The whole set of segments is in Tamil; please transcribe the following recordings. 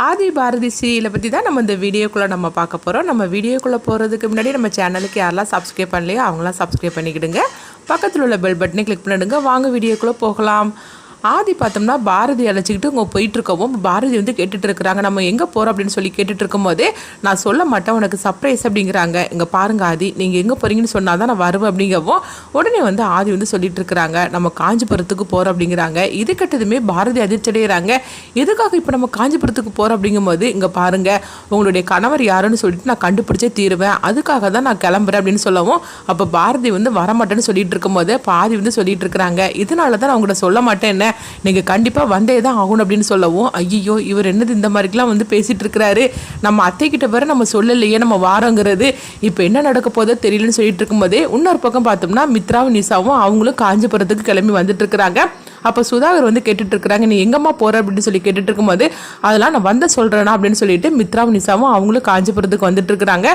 ஆதி பாரதி சீரியலை பற்றி தான் நம்ம இந்த வீடியோக்குள்ளே நம்ம பார்க்க போகிறோம். நம்ம வீடியோக்குள்ளே போகிறதுக்கு முன்னாடி நம்ம சேனலுக்கு யாரெல்லாம் சப்ஸ்கிரைப் பண்ணலையோ அவங்களாம் சப்ஸ்கிரைப் பண்ணிக்கிடுங்க. பக்கத்தில் உள்ள பெல் பட்டனை கிளிக் பண்ணிடுங்க. வாங்க வீடியோக்குள்ளே போகலாம். ஆதி பார்த்தோம்னா பாரதி அழைச்சிக்கிட்டு அவங்க போயிட்டுருக்கவும் பாரதி வந்து கேட்டுட்டு இருக்கிறாங்க. நம்ம எங்கே போகிறோம் அப்படின்னு சொல்லி கேட்டுட்டு இருக்கும் போதே நான் சொல்ல மாட்டேன் உனக்கு சர்ப்ரைஸ் அப்படிங்கிறாங்க. இங்கே பாருங்க ஆதி, நீங்கள் எங்கே போகிறீங்கன்னு சொன்னால் தான் நான் வருவேன் அப்படிங்கவும் உடனே வந்து ஆதி வந்து சொல்லிட்டு இருக்கிறாங்க நம்ம காஞ்சிபுரத்துக்கு போகிறோம் அப்படிங்கிறாங்க. இது கட்டதுமே பாரதி அதிர்ச்சி அடைகிறாங்க. எதுக்காக இப்போ நம்ம காஞ்சிபுரத்துக்கு போகிறோம் அப்படிங்கும்போது இங்கே பாருங்கள் உங்களுடைய கணவர் யாருன்னு சொல்லிட்டு நான் கண்டுபிடிச்சே தீருவேன், அதுக்காக தான் நான் கிளம்புறேன் அப்படின்னு சொல்லவும் அப்போ பாரதி வந்து வரமாட்டேன்னு சொல்லிட்டு இருக்கும்போது பாதி வந்து சொல்லிட்டு இருக்கிறாங்க இதனால தான் நான் உங்கள்கிட்ட சொல்ல மாட்டேன், நீங்கள் கண்டிப்பாக வந்தே தான் ஆகணும் அப்படின்னு சொல்லவும் ஐயோ இவர் என்னது இந்த மாதிரிலாம் வந்து பேசிகிட்டு இருக்கிறாரு, நம்ம அத்தைக்கிட்ட வர நம்ம சொல்லலையே நம்ம வாரோங்கிறது, இப்போ என்ன நடக்க போதோ தெரியலன்னு சொல்லிட்டு இருக்கும்போதே இன்னொரு பக்கம் பார்த்தோம்னா மித்ராவும் நிசாவும் அவங்களும் காஞ்சிபுரத்துக்கு கிளம்பி வந்துட்டு இருக்கிறாங்க. அப்போ சுதாகர் வந்து கேட்டுட்டு இருக்கிறாங்க நீ எங்கம்மா போகிற அப்படின்னு சொல்லி கேட்டுட்டு இருக்கும்போது அதெல்லாம் நான் வந்த சொல்கிறேன்னா அப்படின்னு சொல்லிட்டு மித்ராவும் நிசாவும் அவங்களும் காஞ்சிபுரத்துக்கு வந்துட்டு இருக்கிறாங்க.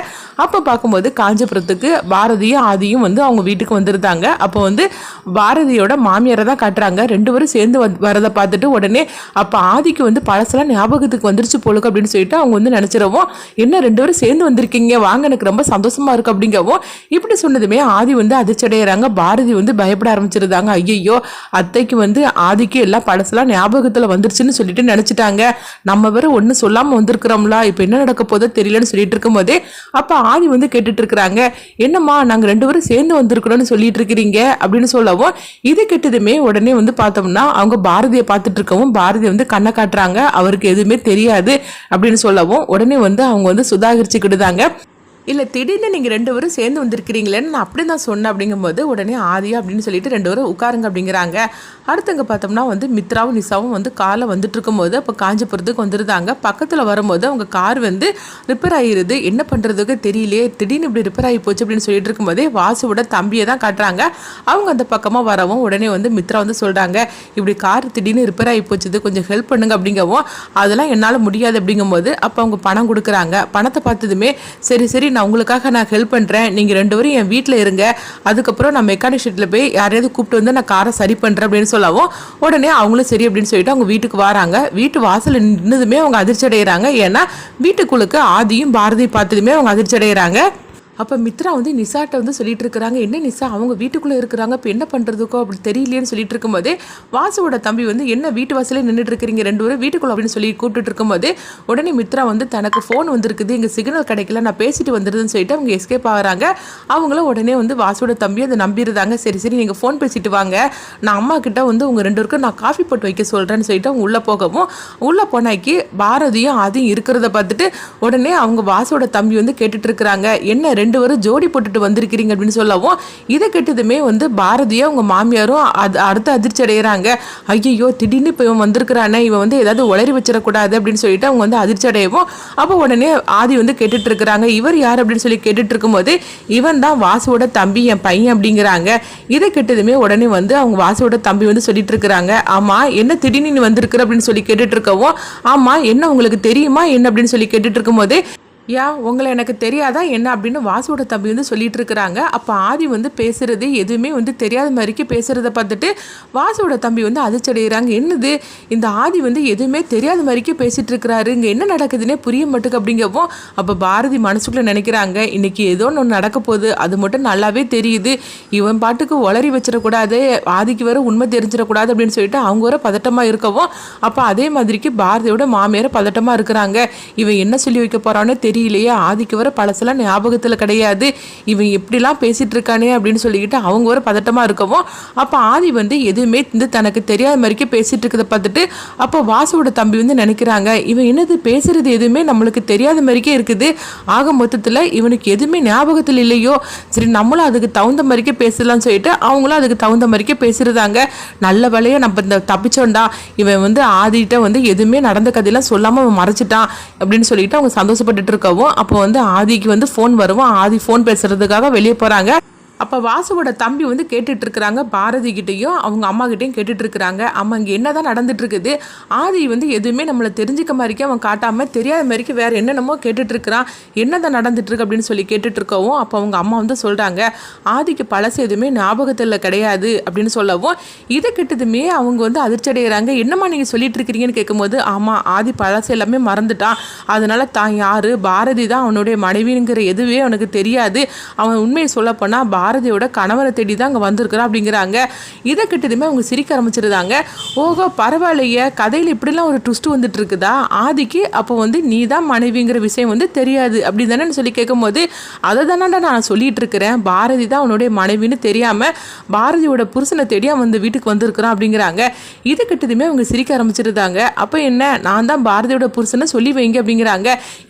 அப்போ பார்க்கும்போது காஞ்சிபுரத்துக்கு பாரதியும் ஆதியும் வந்து அவங்க வீட்டுக்கு வந்துருந்தாங்க. அப்போ வந்து பாரதியோட மாமியாரை தான் காட்டுறாங்க. ரெண்டு பேரும் சேர்ந்து வரதை பார்த்துட்டு உடனே அப்போ ஆதிக்கு வந்து பழசெல்லாம் ஞாபகத்துக்கு வந்துருச்சு போலுக்கு அப்படின்னு சொல்லிட்டு அவங்க வந்து நினச்சிடவும் என்ன ரெண்டு பேரும் சேர்ந்து வந்திருக்கீங்க வாங்க எனக்கு ரொம்ப சந்தோஷமா இருக்கு அப்படிங்கவும் இப்படி சொன்னதுமே ஆதி வந்து அதிர்ச்சி அடைகிறாங்க. பாரதி வந்து பயப்பட ஆரம்பிச்சிருந்தாங்க. ஐயோ அத்தைக்கு வந்து ஆதிக்கு எல்லாம் பழசெல்லாம் ஞாபகத்தில் வந்துருச்சுன்னு சொல்லிட்டு நினச்சிட்டாங்க, நம்ம வேற ஒன்றும் சொல்லாமல் வந்திருக்கிறோம்ல, இப்போ என்ன நடக்க போதோ தெரியலன்னு சொல்லிட்டு இருக்கும் போதே அப்போ ஆதி வந்து கேட்டுட்டு இருக்கிறாங்க என்னம்மா நாங்கள் ரெண்டு பேரும் சேர்ந்து வந்திருக்கிறோன்னு சொல்லிட்டு இருக்கிறீங்க அப்படின்னு சொல்லவும் இது கெட்டதுமே உடனே வந்து பார்த்தோம்னா அவங்க பாரதியை பார்த்துட்டு இருக்கவும் பாரதி வந்து கண்ணை காட்டுறாங்க அவருக்கு எதுவுமே தெரியாது அப்படின்னு சொல்லவும் உடனே வந்து அவங்க வந்து சுதாகரிச்சுக்கிட்டுதாங்க. இல்லை திடீர்னு நீங்கள் ரெண்டு பேரும் சேர்ந்து வந்திருக்கிறீங்களேன்னு நான் அப்படி தான் சொன்னேன் அப்படிங்கும்போது உடனே ஆதியா அப்படின்னு சொல்லிட்டு ரெண்டு பேரும் உட்காருங்க அப்படிங்கிறாங்க. அடுத்தங்க பார்த்தோம்னா வந்து மித்ராவும் நிசாவும் வந்து காரில் வந்துட்டு இருக்கும்போது அப்போ காஞ்சிபுரத்துக்கு வந்துருந்தாங்க. பக்கத்தில் வரும்போது அவங்க கார் வந்து ரிப்பேர் ஆகிருது, என்ன பண்ணுறதுக்கு தெரியலையே திடீர்னு இப்படி ரிப்பேர் ஆகி போச்சு அப்படின்னு சொல்லிட்டு இருக்கும்போதே வாசுவோட தம்பியை தான் காட்டுறாங்க. அவங்க அந்த பக்கமாக வரவும் உடனே வந்து மித்ரா வந்து சொல்கிறாங்க இப்படி கார் திடீர்னு ரிப்பேர் ஆகி போச்சுது கொஞ்சம் ஹெல்ப் பண்ணுங்க அப்படிங்கவும் அதெல்லாம் என்னால் முடியாது அப்படிங்கும்போது அப்போ அவங்க பணம் கொடுக்குறாங்க. பணத்தை பார்த்ததுமே சரி சரி நான் உங்களுக்காக நான் ஹெல்ப் பண்ணுறேன், நீங்கள் ரெண்டு பேரும் என் வீட்டில் இருங்க, அதுக்கப்புறம் நான் மெக்கானிக் ஷெட்டில் போய் யாரையாவது கூப்பிட்டு வந்து நான் காரை சரி பண்ணுறேன் அப்படின்னு சொல்லவும் உடனே அவங்களும் சரி அப்படின்னு சொல்லிட்டு அவங்க வீட்டுக்கு வராங்க. வீட்டு வாசல் நின்னதுமே அவங்க அதிர்ச்சி அடைகிறாங்க. ஏன்னா வீட்டுக்குள்ளுக்கு ஆதியும் பாரதி பார்த்ததுமே அவங்க அதிர்ச்சி அடைகிறாங்க. அப்போ மித்ரா வந்து நிசாட்ட வந்து சொல்லிட்டு இருக்கிறாங்க என்ன நிசா அவங்க வீட்டுக்குள்ளே இருக்கிறாங்க இப்போ என்ன பண்ணுறதுக்கோ அப்படி தெரியலையேன்னு சொல்லிட்டு இருக்கும்போதே வாசுவோட தம்பி வந்து என்ன வீட்டு வாசலே நின்றுட்டு இருக்கிறீங்க ரெண்டு பேரும் வீட்டுக்குள்ள அப்படின்னு சொல்லி கூப்பிட்டு இருக்கும்போது உடனே மித்ரா வந்து தனக்கு ஃபோன் வந்துருக்குது இங்கே சிக்னல் கிடைக்கல நான் பேசிட்டு வந்துடுதுன்னு சொல்லிட்டு அவங்க எஸ்கேப் ஆகிறாங்க. அவங்களும் உடனே வந்து வாசுவோட தம்பி அதை நம்பிடுறாங்க. சரி சரி நீங்கள் ஃபோன் பேசிட்டு வாங்க, நான் அம்மா கிட்ட வந்து உங்கள் ரெண்டு பேருக்கும் நான் காஃபி போட்டு வைக்க சொல்கிறேன்னு சொல்லிட்டு அவங்க உள்ளே போகவும் உள்ளே போனாக்கி பாரதியும் அதையும் இருக்கிறத பார்த்துட்டு உடனே அவங்க வாசுவோட தம்பி வந்து கேட்டுட்டு இருக்கிறாங்க என்ன ரெண்டு பேரும் ஜோடி போட்டுட்டு வந்திருக்கிறீங்க அப்படின்னு சொல்லவும் இதை கேட்டதுமே வந்து பாரதியும் அவங்க மாமியாரும் அடுத்த அதிர்ச்சி அடைகிறாங்க. ஐயோ திடீர்னு இப்போ இவன் வந்திருக்கிறானே இவன் வந்து ஏதாவது உளறி வச்சிடக்கூடாது அப்படின்னு சொல்லிட்டு அவங்க வந்து அதிர்ச்சி அடையவும் அப்போ உடனே ஆதி வந்து கேட்டுட்டு இருக்கிறாங்க இவர் யார் அப்படின்னு சொல்லி கேட்டுட்டு இருக்கும்போது இவன் தான் வாசுவோட தம்பி என் பையன் அப்படிங்கிறாங்க. இதை கேட்டதுமே உடனே வந்து அவங்க வாசுவோட தம்பி வந்து சொல்லிட்டு இருக்கிறாங்க ஆமா என்ன திடீர்னு நீ வந்திருக்கிற அப்படின்னு சொல்லி கேட்டுட்டு இருக்கவும் ஆமா என்ன உங்களுக்கு தெரியுமா என்ன அப்படின்னு சொல்லி கேட்டுட்டு இருக்கும்போது ஏன் உங்களை எனக்கு தெரியாதா என்ன அப்படின்னு வாசுவோட தம்பி வந்து சொல்லிட்டு இருக்கிறாங்க. அப்போ ஆதி வந்து பேசுறது எதுவுமே வந்து தெரியாத மாதிரிக்கு பேசுறத பார்த்துட்டு வாசுவோட தம்பி வந்து அதிர்ச்சடைகிறாங்க. என்னது இந்த ஆதி வந்து எதுவுமே தெரியாத மாதிரிக்கு பேசிட்டு இருக்கிறாரு, இங்கே என்ன நடக்குதுன்னே புரிய மாட்டுக்கு அப்படிங்கவும் அப்போ பாரதி மனசுக்குள்ள நினைக்கிறாங்க இன்னைக்கு ஏதோ ஒன்று நடக்க போகுது அது மட்டும் நல்லாவே தெரியுது, இவன் பாட்டுக்கு உளறி வச்சிடக்கூடாது ஆதிக்கு வர உண்மை தெரிஞ்சிடக்கூடாது அப்படின்னு சொல்லிட்டு அவங்க வர பதட்டமாக இருக்கவும் அப்போ அதே மாதிரிக்கு பாரதியோட மாமியார பதட்டமாக இருக்கிறாங்க. இவன் என்ன சொல்லி வைக்க போறான்னு தெரியலையே ஆதிக்கு வர பழசெல்லாம் ஞாபகத்தில் கிடையாது, இவன் எப்படிலாம் பேசிட்டு இருக்கானே அப்படின்னு சொல்லிக்கிட்டு அவங்க வர பதட்டமா இருக்கவும் அப்போ ஆதி வந்து எதுவுமே வந்து தனக்கு தெரியாத மாதிரிக்கு பேசிட்டு இருக்கிறத பார்த்துட்டு அப்போ வாசுவோட தம்பி வந்து நினைக்கிறாங்க இவன் என்னது பேசுறது எதுவுமே நம்மளுக்கு தெரியாத மாதிரிக்கே இருக்குது, ஆக மொத்தத்தில் இவனுக்கு எதுவுமே ஞாபகத்தில் இல்லையோ, சரி நம்மளும் அதுக்கு தகுந்த மாதிரிக்கே பேசலாம்னு சொல்லிட்டு அவங்களும் அதுக்கு தகுந்த மாதிரிக்கே பேசுறதாங்க. நல்ல வேலையை நம்ம இந்த தப்பிச்சோண்டா, இவன் வந்து ஆதிட்ட வந்து எதுவுமே நடந்த கதையெல்லாம் சொல்லாமல் அவன் மறைச்சிட்டான் அப்படின்னு சொல்லிட்டு அவங்க சந்தோஷப்பட்டுட்டு இருக்கவும் அப்போ வந்து ஆதிக்கு வந்து ஃபோன் வருவோம். ஆதி ஃபோன் பேசுறதுக்காக வெளியே போகிறாங்க. அப்போ வாசுவோட தம்பி வந்து கேட்டுட்டு இருக்கிறாங்க, பாரதி கிட்டேயும் அவங்க அம்மா கிட்டேயும் கேட்டுட்டு இருக்கிறாங்க. அம்மா இங்கே என்ன தான் நடந்துட்டு இருக்குது, ஆதி வந்து எதுவுமே நம்மளை தெரிஞ்சுக்க மாதிரிக்கே அவன் காட்டாமல் தெரியாத மாதிரிக்கு வேற என்னென்னமோ கேட்டுட்டு இருக்கிறான், என்னதான் நடந்துட்டு இருக்கு அப்படின்னு சொல்லி கேட்டுட்டு இருக்கவும் அப்போ அவங்க அம்மா வந்து சொல்கிறாங்க, ஆதிக்கு பழசு எதுவுமே ஞாபகத்தில் கிடையாது அப்படின்னு சொல்லவும் இதை கிட்டதுமே அவங்க வந்து அதிர்ச்சி அடைகிறாங்க. என்னம்மா நீங்கள் சொல்லிட்டு இருக்கிறீங்கன்னு கேட்கும்போது, ஆமாம் ஆதி பழசு எல்லாமே மறந்துட்டான், அதனால தான் யார் பாரதி தான் அவனுடைய மனைவிங்கிற எதுவே அவனுக்கு தெரியாது, அவன் உண்மையை சொல்லப்போனால் பாரதியோட கணவரை தேடி தான் அங்கே வந்திருக்கிறான் அப்படிங்கிறாங்க. இதை கிட்டதுமே அவங்க சிரிக்க ஆரம்பிச்சிருந்தாங்க. ஓஹோ பரவாயில்லையே, கதையில் இப்படிலாம் ஒரு ட்விஸ்ட் வந்துட்டு இருக்குதா, ஆதிக்கு அப்போ வந்து நீ தான் மனைவிங்கிற விஷயம் வந்து தெரியாது அப்படி தானே சொல்லி கேட்கும்போது, அதை தானே நான் சொல்லிட்டு இருக்கிறேன், பாரதி தான் அவனுடைய மனைவின்னு தெரியாமல் பாரதியோட புருஷனை தேடி அவன் வந்து வீட்டுக்கு வந்திருக்கிறான் அப்படிங்கிறாங்க. இது கிட்டதுமே அவங்க சிரிக்க ஆரம்பிச்சிருந்தாங்க. அப்போ என்ன, நான் தான் பாரதியோட புருஷனை சொல்லி வைங்க அப்படிங்கிறாங்க.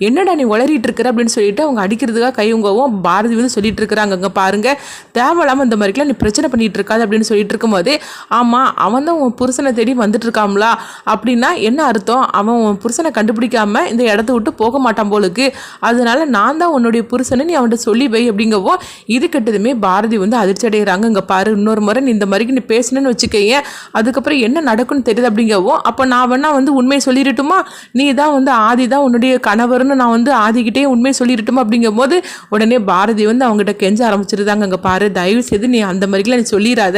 என்னடா நீ உளறிட்டு இருக்கிற அப்படின்னு சொல்லிட்டு அவங்க அடிக்கிறதுக்காக கையுங்கவும் பாரதி வந்து சொல்லிட்டு இருக்கிறாங்க, அங்கே பாருங்க தேவையில்லாமல் இந்த மாதிரிக்கெலாம் நீ பிரச்சனை பண்ணிகிட்டு இருக்காது அப்படின்னு சொல்லிட்டு இருக்கும்போது, ஆமாம் அவன் தான் உன் புருஷனை தேடி வந்துட்டு இருக்காங்களா அப்படின்னா என்ன அர்த்தம், அவன் உன் புருஷனை கண்டுபிடிக்காம இந்த இடத்த விட்டு போக மாட்டான் போலுக்கு, அதனால நான் தான் உன்னுடைய புருஷனை நீ அவன்கிட்ட சொல்லி வை அப்படிங்கவோ இது கெட்டதுமே பாரதி வந்து அதிர்ச்சி அடைகிறாங்க. இங்கே பாரு, இன்னொரு முறை நீ இந்த மாதிரிக்கு நீ பேசணுன்னு வச்சுக்கைய அதுக்கப்புறம் என்ன நடக்கும்னு தெரியுது அப்படிங்கவோ, அப்போ நான் வேணா வந்து உண்மையை சொல்லிடட்டுமா, நீ தான் வந்து ஆதி தான் உன்னுடைய கணவர்னு நான் வந்து ஆதிக்கிட்டே உண்மையை சொல்லிடட்டுமா அப்படிங்கும் போது உடனே பாரதி வந்து அவங்ககிட்ட கெஞ்ச ஆரம்பிச்சிருந்தாங்க. அங்கே பாரு, தயவு செய்து நீ அந்த மாதிரிலாம் நீ சொல்லிடாத,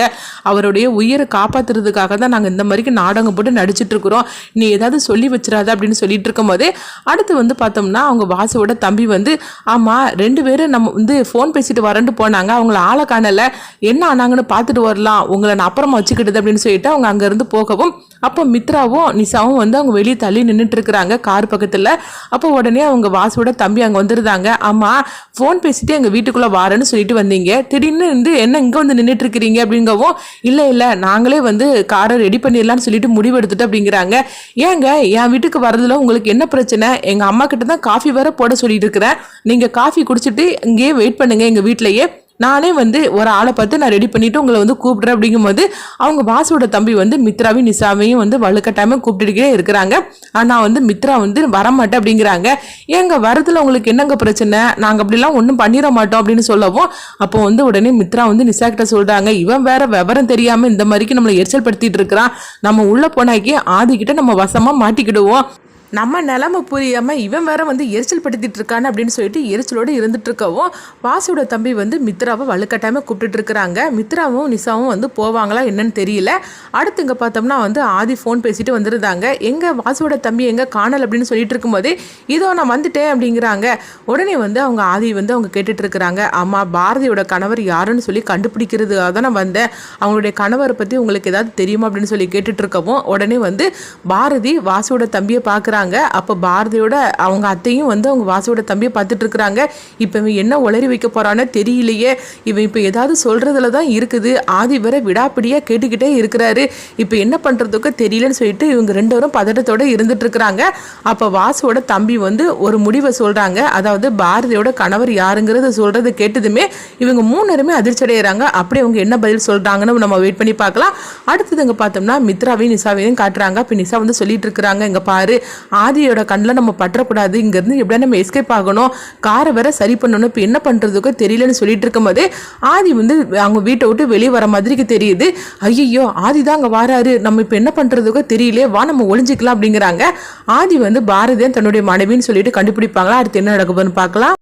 அவருடைய உயிரை காப்பாற்றுறதுக்காக தான் நாங்கள் இந்த மாதிரிக்கு நாடகம் போட்டு நடிச்சிட்டு இருக்கிறோம், நீ ஏதாவது சொல்லி வச்சிடாத அப்படின்னு சொல்லிட்டு இருக்கும் போது அடுத்து வந்து பார்த்தோம்னா அவங்க வாசுவோட தம்பி வந்து, ஆமாம் 2 பேரும் நம்ம வந்து ஃபோன் பேசிட்டு வரேன்ட்டு போனாங்க, அவங்கள ஆளை காணலை, என்ன ஆனாங்கன்னு பார்த்துட்டு வரலாம், உங்களை நான் அப்புறமா வச்சுக்கிட்டது அப்படின்னு சொல்லிட்டு அவங்க அங்கேருந்து போகவும் அப்போ மித்ராவும் நிசாவும் வந்து அவங்க வெளியே தள்ளி நின்றுட்டு இருக்கிறாங்க கார் பக்கத்தில். அப்போ உடனே அவங்க வாசுவோட தம்பி அங்கே வந்துருந்தாங்க. ஆமாம் ஃபோன் பேசிட்டு எங்கள் வீட்டுக்குள்ளே வாரேன்னு சொல்லிட்டு வந்தீங்க, திடீர்னு வந்து என்ன இங்கே வந்து நின்றுட்டு இருக்கிறீங்க அப்படிங்கவும், இல்லை நாங்களே வந்து காரை ரெடி பண்ணிடலான்னு சொல்லிட்டு முடிவு எடுத்துட்டு அப்படிங்கிறாங்க. ஏங்க என் வீட்டுக்கு வரதுல உங்களுக்கு என்ன பிரச்சனை, எங்கள் அம்மா கிட்ட தான் காஃபி வேற போட சொல்லிட்டு இருக்கிறேன், நீங்கள் காஃபி குடிச்சிட்டு இங்கேயே வெயிட் பண்ணுங்க எங்கள் வீட்டிலையே, நானே வந்து ஒரு ஆளை பார்த்து நான் ரெடி பண்ணிவிட்டு உங்களை வந்து கூப்பிட்றேன் அப்படிங்கும்போது அவங்க வாசுவோட தம்பி வந்து மித்ராவையும் நிசாவையும் வந்து வலுக்கட்டாயமாக கூப்பிட்டுக்கிட்டே இருக்கிறாங்க. ஆனால் வந்து மித்ரா வந்து வரமாட்டேன் அப்படிங்கிறாங்க. ஏங்க வரதுல உங்களுக்கு என்னங்க பிரச்சனை, நாங்கள் அப்படிலாம் ஒன்றும் பண்ணிட மாட்டோம் அப்படின்னு சொல்லவும் அப்போ வந்து உடனே மித்ரா வந்து நிசா கிட்ட சொல்கிறாங்க, இவன் வேற விவரம் தெரியாமல் இந்த மாதிரிக்கு நம்மளை எரிச்சல் படுத்திட்டு இருக்கிறான், நம்ம உள்ளே போனாக்கி ஆதிக்கிட்ட நம்ம வசமாக மாட்டிக்கிடுவோம், நம்ம நிலமை புரியாமல் இவன் வேற வந்து எரிச்சல் படுத்திட்டு இருக்கான்னு அப்படின்னு சொல்லிட்டு எரிச்சலோடு இருந்துட்டு இருக்கவும் வாசுவோட தம்பி வந்து மித்ராவை வலுக்கட்டாயமாக கூப்பிட்டுட்டு இருக்கிறாங்க. மித்ராவும் நிசாவும் வந்து போவாங்களா என்னன்னு தெரியல. அடுத்து இங்கே பார்த்தோம்னா வந்து ஆதி ஃபோன் பேசிட்டு வந்துருந்தாங்க. எங்கே வாசுவோட தம்பி எங்கே காணல் அப்படின்னு சொல்லிட்டு இருக்கும்போதே இதோ நான் வந்துட்டேன் அப்படிங்கிறாங்க. உடனே வந்து அவங்க ஆதி வந்து அவங்க கேட்டுட்டு இருக்கிறாங்க, ஆமாம் பாரதியோட கணவர் யாருன்னு சொல்லி கண்டுபிடிக்கிறதுக்காக தான் நான் வந்தேன், அவங்களுடைய கணவரை பற்றி உங்களுக்கு ஏதாவது தெரியுமா அப்படின்னு சொல்லி கேட்டுட்டு இருக்கவும் உடனே வந்து பாரதி வாசுவோட தம்பியை பார்க்குறாங்க. அப்போ பாரதியோட அவங்க அத்தையும் வந்து அவங்க வாசுவோட தம்பியை பார்த்துட்டு இருக்கிறாங்க. இப்போ இவன் என்ன உளறி வைக்க போறான்னு தெரியலையே, இவன் இப்போ ஏதாவது சொல்றதுல தான் இருக்குது, ஆதி வர விடாப்பிடியா கேட்டுக்கிட்டே இருக்கிறாரு, இப்போ என்ன பண்றதுக்கு தெரியலன்னு சொல்லிட்டு இவங்க 2 பேரும் பதட்டத்தோட இருந்துட்டு இருக்கிறாங்க. அப்போ வாசுவோட தம்பி வந்து ஒரு முடிவை சொல்றாங்க, அதாவது பாரதியோட கணவர் யாருங்கிறத சொல்றது கேட்டதுமே இவங்க 3 பேருமே அதிர்ச்சி அடைகிறாங்க. அப்படி அவங்க என்ன பதில் சொல்றாங்கன்னு நம்ம வெயிட் பண்ணி பார்க்கலாம். அடுத்தது இங்க பார்த்தோம்னா மித்ராவையும் நிசாவையும் காட்டுறாங்க. இப்போ நிசா வந்து சொல்லிட்டு இருக்கிறாங்க, இங்க பாரு ஆதியோட கண்ணில் நம்ம பற்றக்கூடாது, இங்கேருந்து எப்படியா நம்ம எஸ்கேப் ஆகணும், காரை வேற சரி பண்ணணும், இப்போ என்ன பண்ணுறதுக்கோ தெரியலன்னு சொல்லிட்டு இருக்கும் போதே ஆதி வந்து அவங்க வீட்டை விட்டு வெளியே வர மாதிரிக்கு தெரியுது. ஐயோ ஆதி தான் அங்கே வராரு, நம்ம இப்போ என்ன பண்ணுறதுக்கோ தெரியலையே, வா நம்ம ஒளிஞ்சிக்கலாம் அப்படிங்கிறாங்க. ஆதி வந்து பாரதியன் தன்னுடைய மனைவின்னு சொல்லிட்டு கண்டுபிடிப்பாங்களா, அடுத்து என்ன நடக்குதுன்னு பார்க்கலாம்.